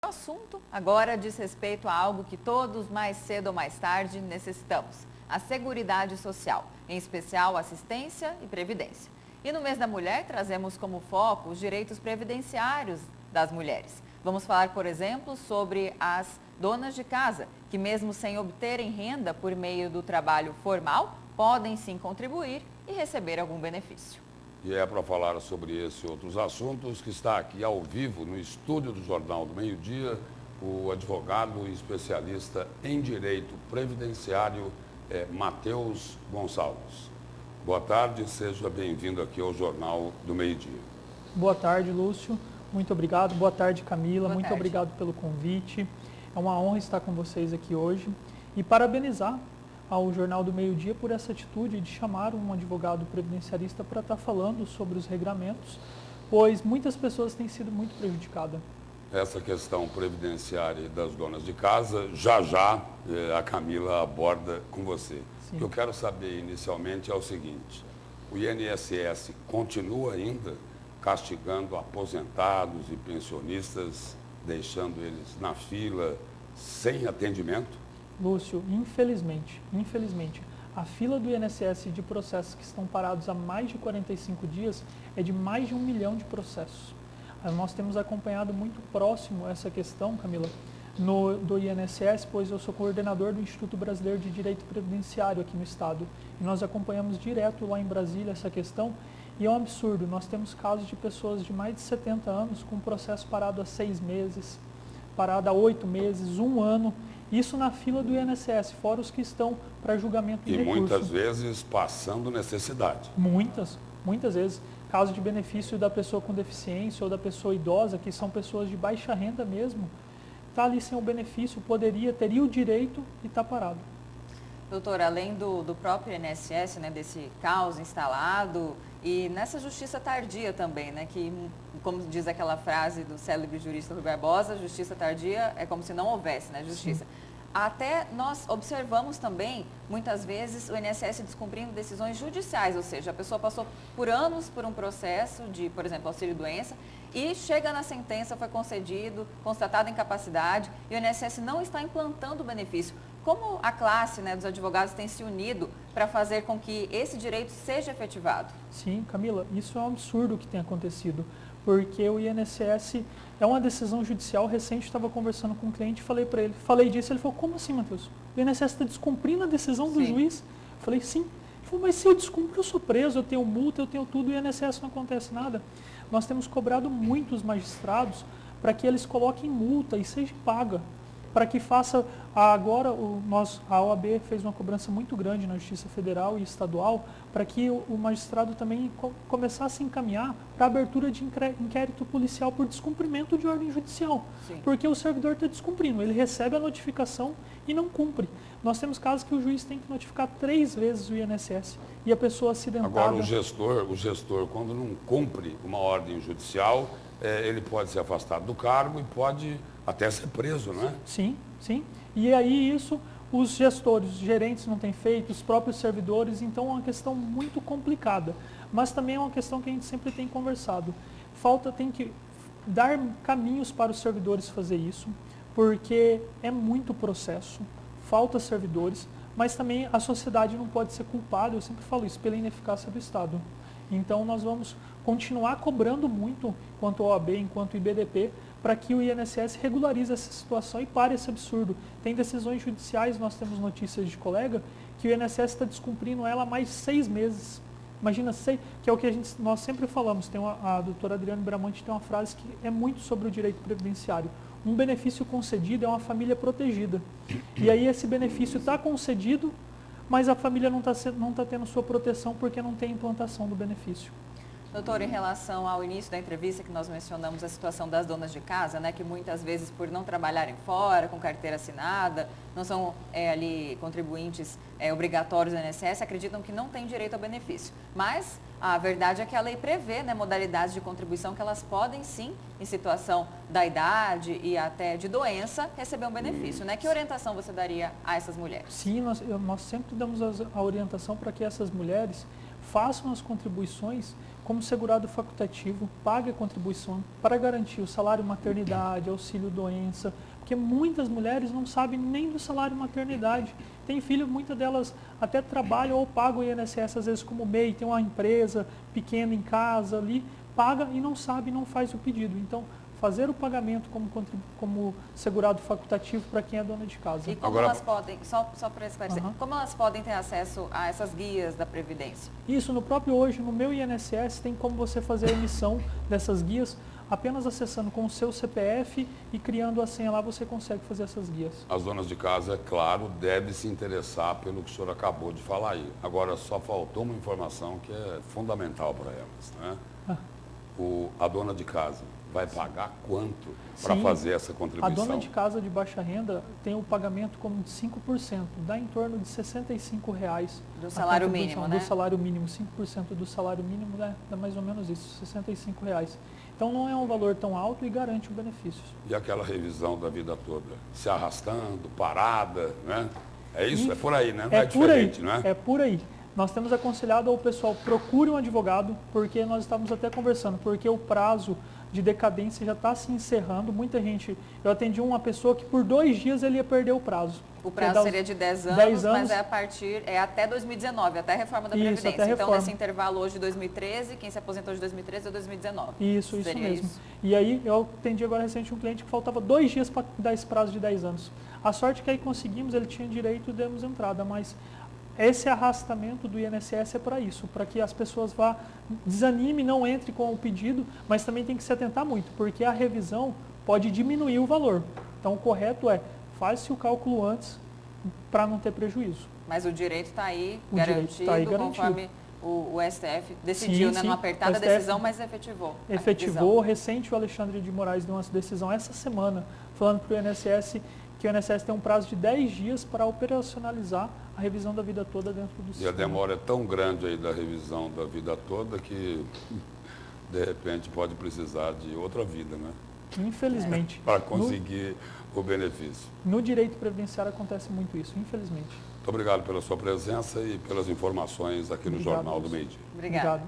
O assunto agora diz respeito a algo que todos, mais cedo ou mais tarde, necessitamos: a Seguridade Social, em especial assistência e previdência. E no mês da mulher, trazemos como foco os direitos previdenciários das mulheres. Vamos falar, por exemplo, sobre as donas de casa, que mesmo sem obterem renda por meio do trabalho formal, podem sim contribuir e receber algum benefício. E é para falar sobre esse e outros assuntos que está aqui ao vivo no estúdio do Jornal do Meio-Dia, o advogado e especialista em direito previdenciário, Matheus Gonçalves. Boa tarde, seja bem-vindo aqui ao Jornal do Meio-Dia. Boa tarde, Lúcio. Muito obrigado. Boa tarde, Camila. Boa Muito tarde. obrigado pelo convite. É uma honra estar com vocês aqui hoje e parabenizar ao Jornal do Meio-Dia por essa atitude de chamar um advogado previdenciarista para estar falando sobre os regramentos, pois muitas pessoas têm sido muito prejudicadas. Essa questão previdenciária das donas de casa, já a Camila aborda com você. Sim. O que eu quero saber inicialmente é o seguinte: o INSS continua ainda castigando aposentados e pensionistas, deixando eles na fila sem atendimento? Lúcio, infelizmente, a fila do INSS de processos que estão parados há mais de 45 dias é de mais de 1 milhão de processos. Nós temos acompanhado muito próximo essa questão, Camila, do INSS, pois eu sou coordenador do Instituto Brasileiro de Direito Previdenciário aqui no estado. E nós acompanhamos direto lá em Brasília essa questão e é um absurdo. Nós temos casos de pessoas de mais de 70 anos com processo parado há 6 meses, parado há 8 meses, 1 ano. Isso na fila do INSS, fora os que estão para julgamento de recurso. E muitas vezes passando necessidade. Muitas vezes. Caso de benefício da pessoa com deficiência ou da pessoa idosa, que são pessoas de baixa renda mesmo, está ali sem o benefício, teria o direito e está parado. Doutor, além do próprio INSS, né, desse caos instalado e nessa justiça tardia também, né, que, como diz aquela frase do célebre jurista Rui Barbosa, justiça tardia é como se não houvesse, né, justiça. Sim. Até nós observamos também, muitas vezes, o INSS descumprindo decisões judiciais, ou seja, a pessoa passou por anos por um processo de, por exemplo, auxílio-doença, e chega na sentença, foi concedido, constatada incapacidade, e o INSS não está implantando o benefício. Como a classe, né, dos advogados tem se unido para fazer com que esse direito seja efetivado? Sim, Camila, isso é um absurdo que tem acontecido, porque o INSS é uma decisão judicial. Recente, estava conversando com um cliente, falei disso, ele falou: como assim, Matheus? O INSS está descumprindo a decisão do juiz? Eu falei: sim. Ele falou: mas se eu descumpro, eu sou preso, eu tenho multa, eu tenho tudo, e o INSS não acontece nada. Nós temos cobrado muitos magistrados para que eles coloquem multa e seja paga, para que faça. Agora, a OAB fez uma cobrança muito grande na Justiça Federal e Estadual para que o magistrado também começasse a encaminhar para a abertura de inquérito policial por descumprimento de ordem judicial. Sim. Porque o servidor está descumprindo, ele recebe a notificação e não cumpre. Nós temos casos que o juiz tem que notificar 3 vezes o INSS e a pessoa acidentada... Agora, o gestor, quando não cumpre uma ordem judicial, ele pode ser afastado do cargo e pode até ser preso, não é? Sim. E aí os gestores, os gerentes não têm feito, os próprios servidores, então é uma questão muito complicada. Mas também é uma questão que a gente sempre tem conversado. Tem que dar caminhos para os servidores fazer isso, porque é muito processo, falta servidores, mas também a sociedade não pode ser culpada, eu sempre falo isso, pela ineficácia do Estado. Então nós vamos continuar cobrando muito, enquanto OAB, enquanto IBDP, para que o INSS regularize essa situação e pare esse absurdo. Tem decisões judiciais, nós temos notícias de colega, que o INSS está descumprindo ela há mais de 6 meses. Imagina, que é o que nós sempre falamos. A doutora Adriane Bramante tem uma frase que é muito sobre o direito previdenciário. Um benefício concedido é uma família protegida. E aí esse benefício está concedido, mas a família não está tendo sua proteção porque não tem implantação do benefício. Doutor, em relação ao início da entrevista que nós mencionamos a situação das donas de casa, né, que muitas vezes por não trabalharem fora, com carteira assinada, não são ali contribuintes obrigatórios do INSS, acreditam que não têm direito ao benefício. Mas a verdade é que a lei prevê, né, modalidades de contribuição que elas podem sim, em situação da idade e até de doença, receber um benefício, né? Que orientação você daria a essas mulheres? Sim, nós sempre damos a orientação para que essas mulheres façam as contribuições como segurado facultativo, pague a contribuição para garantir o salário maternidade, auxílio doença, porque muitas mulheres não sabem nem do salário maternidade. Tem filho, muitas delas até trabalham ou pagam o INSS, às vezes como MEI, tem uma empresa pequena em casa ali, paga e não sabe, não faz o pedido. Então, fazer o pagamento como segurado facultativo para quem é dona de casa. E como elas podem, só para esclarecer, como elas podem ter acesso a essas guias da Previdência? Isso, no próprio hoje, no meu INSS, tem como você fazer a emissão dessas guias, apenas acessando com o seu CPF e criando a senha lá, você consegue fazer essas guias. As donas de casa, é claro, devem se interessar pelo que o senhor acabou de falar aí. Agora, só faltou uma informação que é fundamental para elas, né? A dona de casa vai pagar quanto para fazer essa contribuição? A dona de casa de baixa renda tem o pagamento como de 5%, dá em torno de R$ 65,00. Do salário mínimo, né? Do salário mínimo, 5% do salário mínimo dá mais ou menos isso, R$ 65,00. Então não é um valor tão alto e garante o benefício. E aquela revisão da vida toda? Se arrastando, parada, né? É isso? É por aí, né? Não é diferente, né? É por aí. Nós temos aconselhado ao pessoal, procure um advogado, porque nós estávamos até conversando, porque o prazo de decadência já está se encerrando. Muita gente, eu atendi uma pessoa que por 2 dias ele ia perder o prazo. O prazo seria de 10 anos, mas é até 2019, até a reforma da Previdência. Até a reforma. Então, nesse intervalo hoje de 2013, quem se aposentou de 2013 é 2019. Isso mesmo. E aí, eu atendi agora recente um cliente que faltava 2 dias para dar esse prazo de 10 anos. A sorte que aí conseguimos, ele tinha direito e demos entrada, mas esse arrastamento do INSS é para isso, para que as pessoas desanime, não entre com o pedido, mas também tem que se atentar muito, porque a revisão pode diminuir o valor. Então, o correto é, faz-se o cálculo antes para não ter prejuízo. Mas o direito está aí, garantido, conforme o STF decidiu, né, numa apertada decisão, mas efetivou. Efetivou. Recente, o Alexandre de Moraes deu uma decisão essa semana, falando para o INSS que o INSS tem um prazo de 10 dias para operacionalizar a revisão da vida toda dentro do sistema. E a demora é tão grande aí da revisão da vida toda que, de repente, pode precisar de outra vida, né? Infelizmente. Para conseguir o benefício. No direito previdenciário acontece muito isso, infelizmente. Muito obrigado pela sua presença e pelas informações aqui no Jornal do Meio Dia. Obrigado.